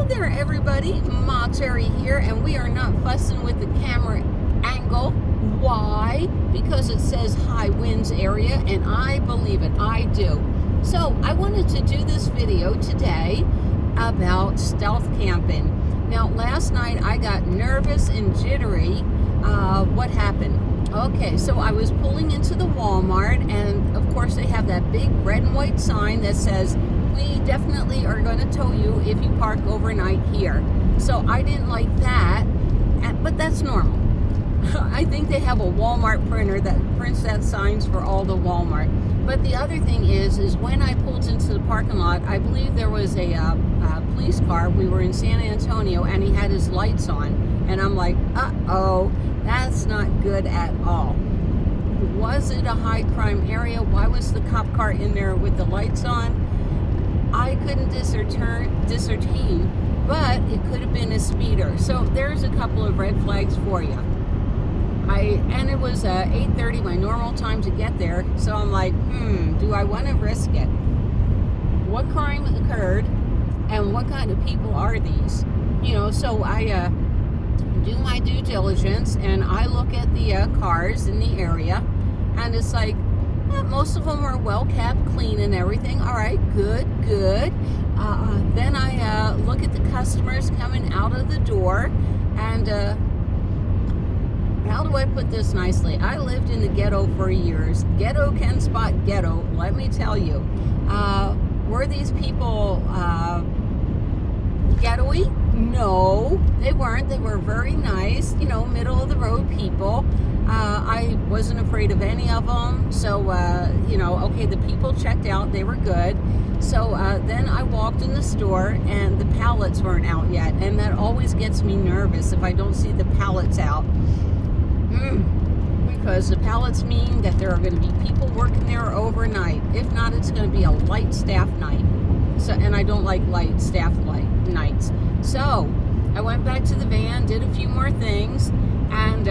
there, everybody. Ma Terry here, and we are not fussing with the camera angle. Why? Because it says high winds area, and I believe it. I do. So I wanted to do this video today about stealth camping. Now, last night I got nervous and jittery. What happened? Okay, so I was pulling into the Walmart, and of course they have that big red and white sign that says, "We definitely are going to tow you if you park overnight here." So I didn't like that, but that's normal. I think they have a Walmart printer that prints that signs for all the Walmart. But the other thing is when I pulled into the parking lot, I believe there was a police car. We were in San Antonio, and he had his lights on. And I'm like, uh-oh, that's not good at all. Was it a high crime area? Why was the cop car in there with the lights on? I couldn't discern, but it could have been a speeder. So there's a couple of red flags for you. And it was 8:30, my normal time to get there. So I'm like, do I want to risk it? What crime occurred, and what kind of people are these? So I do my due diligence, and I look at the cars in the area, and it's like, most of them are well kept, clean and everything. All right, good. Then I look at the customers coming out of the door, and how do I put this nicely? I lived in the ghetto for years. Ghetto can spot ghetto, let me tell you. Were these people ghetto-y? No, they weren't. They were very nice, middle of the road people. I wasn't afraid of any of them. So, okay, the people checked out. They were good. So then I walked in the store, and the pallets weren't out yet. And that always gets me nervous if I don't see the pallets out. Because the pallets mean that there are going to be people working there overnight. If not, it's going to be a light staff night. So, and I don't like light staff nights. So I went back to the van, did a few more things, and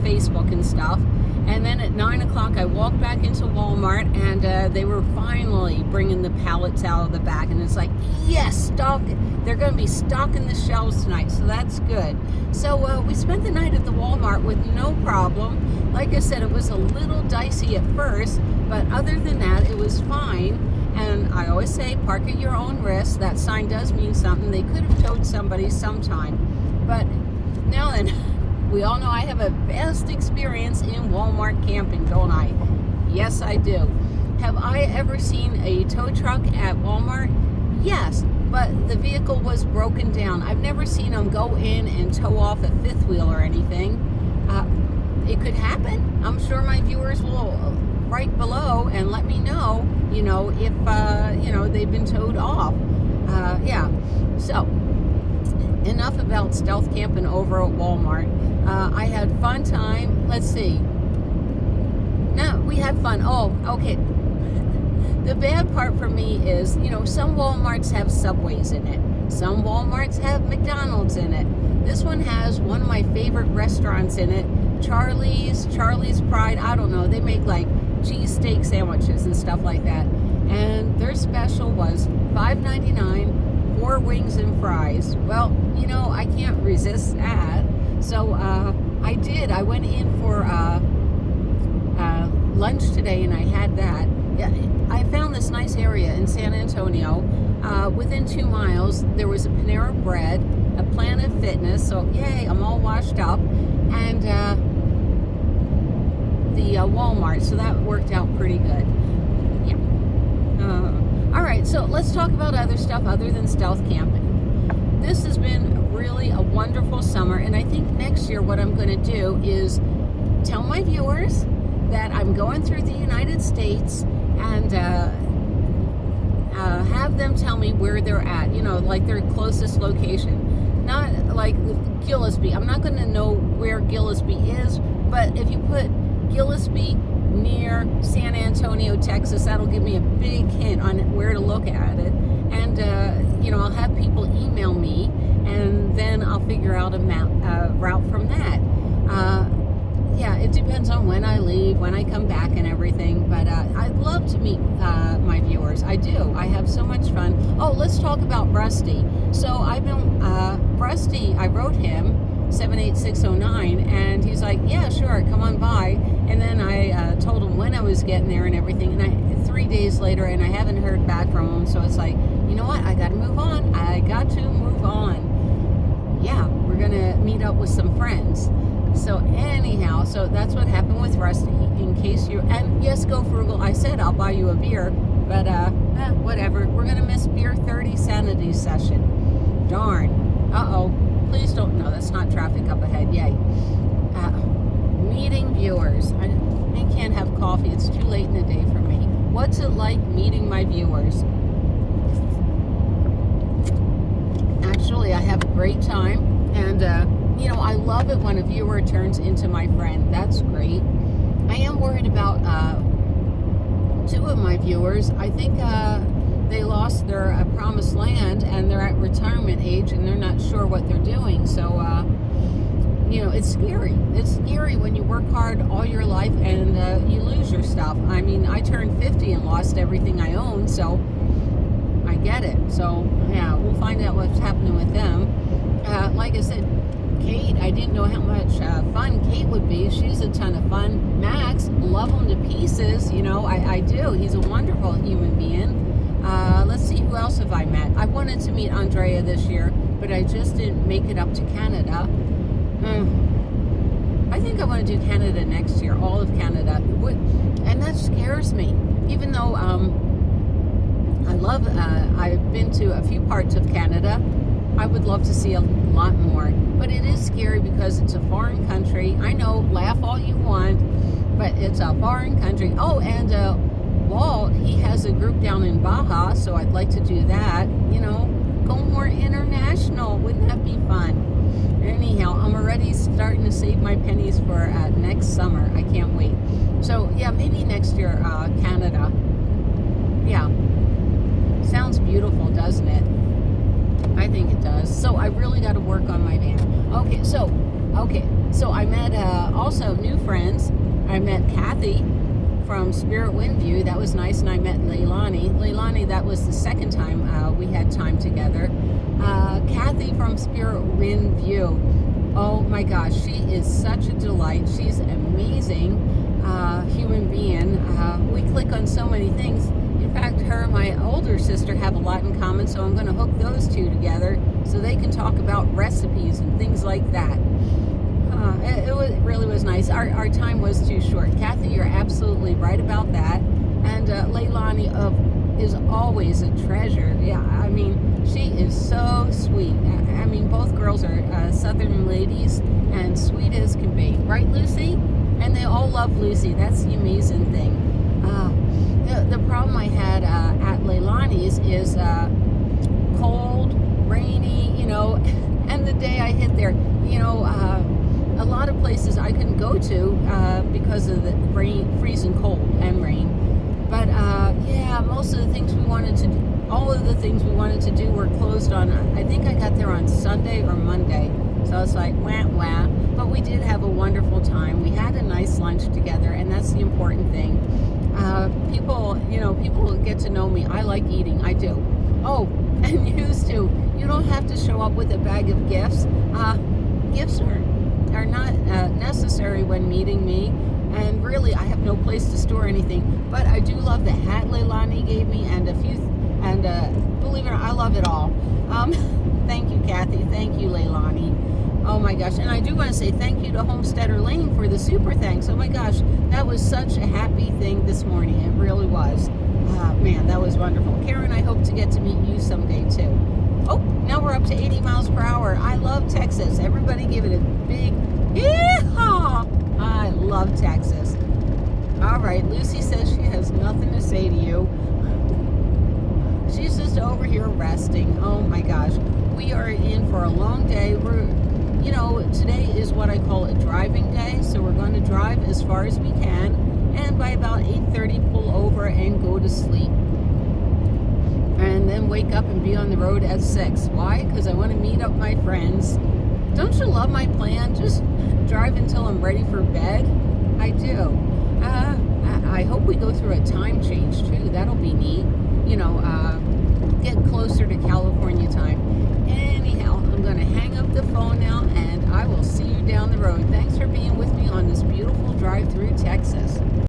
Facebook and stuff. And then at 9 o'clock, I walked back into Walmart, and they were finally bringing the pallets out of the back. And it's like, yes, they're going to be stocking the shelves tonight, so that's good. So we spent the night at the Walmart with no problem. Like I said, it was a little dicey at first, but other than that, it was fine. And I always say, park at your own risk. That sign does mean something. They could have towed somebody sometime. But now then, we all know I have a vast experience in Walmart camping, don't I? Yes, I do. Have I ever seen a tow truck at Walmart? Yes, but the vehicle was broken down. I've never seen them go in and tow off a fifth wheel or anything. It could happen. I'm sure my viewers will write below and let me know, if, they've been towed off. So enough about stealth camping over at Walmart. I had fun time. Let's see. No, we had fun. Oh, okay. The bad part for me is, some Walmarts have Subways in it. Some Walmarts have McDonald's in it. This one has one of my favorite restaurants in it. Charlie's Pride. I don't know. They make like cheesesteak sandwiches and stuff like that. And their special was $5.99, 4 wings and fries. Well, I can't resist that. So I did. I went in for lunch today, and I had that. Yeah, I found this nice area in San Antonio. Within 2 miles, there was a Panera Bread, a Planet Fitness. So yay, I'm all washed up, and the Walmart. So that worked out pretty good. Yeah. All right. So let's talk about other stuff other than stealth camping. This has been really a wonderful summer, and I think next year what I'm going to do is tell my viewers that I'm going through the United States, and have them tell me where they're at, like their closest location. Not like Gillespie. I'm not going to know where Gillespie is, but if you put Gillespie near San Antonio, Texas, that'll give me a big hint on where to look at it. And, I'll have people email me, and then I'll figure out a route from that. It depends on when I leave, when I come back and everything. But I'd love to meet my viewers. I do. I have so much fun. Oh, let's talk about Rusty. So I've been, Rusty, I wrote him 78609, and he's like, yeah, sure, come on by. And then I told him when I was getting there and everything, and 3 days later, and I haven't heard back from him. So it's like, you know what, I got to move on. Yeah, we're going to meet up with some friends. So anyhow, so that's what happened with Rusty. In case you, and yes, go frugal. I said I'll buy you a beer, but whatever. We're going to miss Beer 30 Sanity session. Darn. Uh-oh. Please don't, no, that's not traffic up ahead. Yay. Meeting viewers. I can't have coffee. It's too late in the day for me. What's it like meeting my viewers? Actually, I have a great time. And, you know, I love it when a viewer turns into my friend. That's great. I am worried about 2 of my viewers. I think they lost their promised land, and they're at retirement age, and they're not sure what they're doing. So, you know, it's scary. It's scary when you work hard all your life and you lose your stuff. I mean, I turned 50 and lost everything I owned, so I get it. So, yeah, we'll find out what's happening with them. Like I said, Kate, I didn't know how much fun Kate would be. She's a ton of fun. Max, love him to pieces. You know, I do. He's a wonderful human being. Let's see, who else have I met? I wanted to meet Andrea this year, but I just didn't make it up to Canada. I think I want to do Canada next year, all of Canada. And that scares me. Even though I've been to a few parts of Canada, I would love to see a lot more. But it is scary because it's a foreign country. I know, laugh all you want, but it's a foreign country. Oh, and Walt, he has a group down in Baja, so I'd like to do that. You know, go more international. Wouldn't that be fun? Anyhow, I'm already starting to save my pennies for next summer. I can't wait. So, yeah, maybe next year, Canada. Yeah. Sounds beautiful, doesn't it? I think it does. So I really got to work on my van. Okay, so I met also new friends. I met Kathy from Spirit Wind View. That was nice. And I met Leilani, that was the second time we had time together. Kathy from Spirit Wind View. Oh my gosh, she is such a delight. She's an amazing human being. We click on so many things. In fact, her and my older sister have a lot in common, so I'm going to hook those 2 together so they can talk about recipes and things like that. It really was nice. Our time was too short. Kathy, you're absolutely right about that. And Leilani is always a treasure. Yeah, I mean, she is so sweet. I mean, both girls are Southern ladies and sweet as can be. Right, Lucy? And they all love Lucy. That's the amazing thing. The problem I had at Leilani's is cold, rainy, you know, and the day I hit there, you know, a lot of places I couldn't go to because of the rain, freezing cold and rain. But yeah, most of the things we wanted to do, all of the things we wanted to do were closed on, I think I got there on Sunday or Monday. So it's like, wah, wah. But we did have a wonderful time. We had a nice lunch together, and that's the important thing. People get to know me. I like eating. I do. Oh, and used to. You don't have to show up with a bag of gifts. Gifts are not necessary when meeting me. And really, I have no place to store anything. But I do love the hat Leilani gave me, and believe it or not, I love it all. Thank you, Kathy. Thank you, Leilani. Oh my gosh. And I do want to say thank you to Homesteader Lane for the super thanks. Oh my gosh. That was such a happy thing this morning. It really was. Man, that was wonderful. Karen, I hope to get to meet you someday too. Oh, now we're up to 80 miles per hour. I love Texas. Everybody give it a big yee-haw. I love Texas. All right. Lucy says she has nothing to say to you. She's just over here resting. Oh my gosh. We are in for a long day. Today is what I call a driving day, so we're going to drive as far as we can, and by about 8:30 pull over and go to sleep, and then wake up and be on the road at 6. Why? Because I want to meet up my friends. Don't you love my plan? Just drive until I'm ready for bed. I do. I hope we go through a time change too. That'll be neat. get closer to California time. Anyhow, I'm going to hang up the phone now, and I will see you down the road.